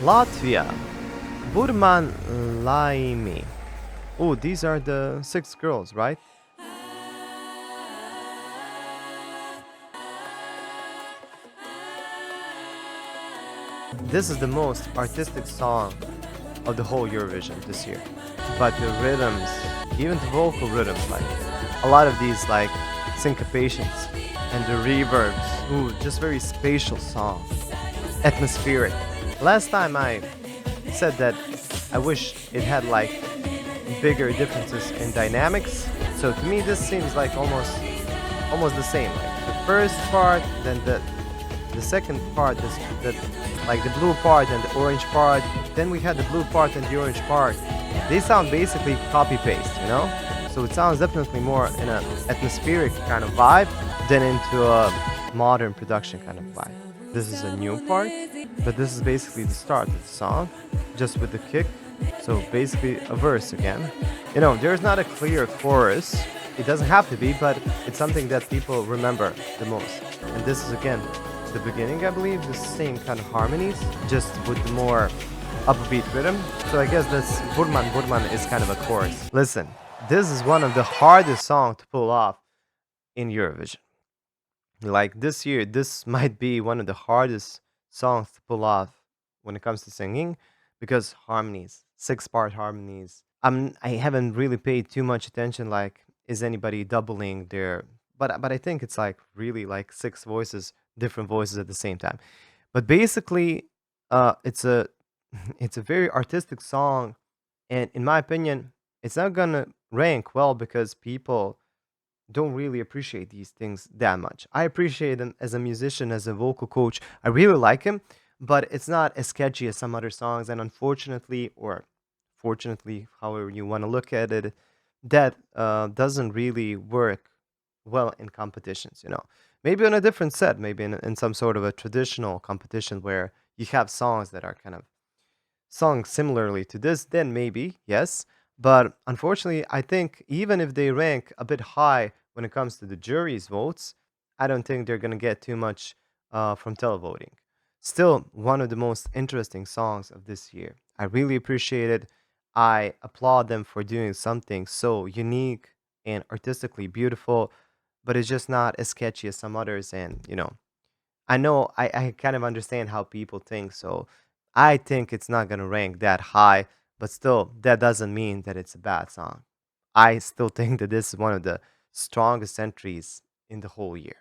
Latvia. Burman Laimi. Oh, these are the six girls, right? This is the most artistic song of the whole Eurovision this year. But the rhythms, even the vocal rhythms, like a lot of these like syncopations and the reverbs, ooh, just very spatial song, atmospheric. Last time I said that I wish it had like bigger differences in dynamics. So to me, this seems like almost the same. Like the first part, then the second part, the like the blue part and the orange part. Then we had the blue part and the orange part. They sound basically copy paste, you know. So it sounds definitely more in an atmospheric kind of vibe than into a modern production kind of vibe. This is a new part, but this is basically the start of the song, just with the kick. So basically a verse again. You know, there's not a clear chorus. It doesn't have to be, but it's something that people remember the most. And this is again the beginning, I believe, the same kind of harmonies, just with the more upbeat rhythm. So I guess this Burman Burman is kind of a chorus. Listen, this is one of the hardest songs to pull off in Eurovision. Like this year, this might be one of the hardest songs to pull off when it comes to singing because harmonies, six-part harmonies. I haven't really paid too much attention. Like, is anybody doubling their? But I think it's like really like six voices, different voices at the same time. But basically, it's a it's a very artistic song, and in my opinion, it's not gonna rank well because people don't really appreciate these things that much. I appreciate him as a musician, as a vocal coach. I really like him, but it's not as catchy as some other songs. And unfortunately, or fortunately, however you want to look at it, that doesn't really work well in competitions. You know, maybe on a different set, maybe in some sort of a traditional competition where you have songs that are kind of sung similarly to this, then maybe, yes. But unfortunately, I think even if they rank a bit high when it comes to the jury's votes, I don't think they're going to get too much from televoting. Still, one of the most interesting songs of this year. I really appreciate it. I applaud them for doing something so unique and artistically beautiful, but it's just not as catchy as some others. And, you know, I kind of understand how people think, so I think it's not gonna rank that high, but still, that doesn't mean that it's a bad song. I still think that this is one of the strongest entries in the whole year.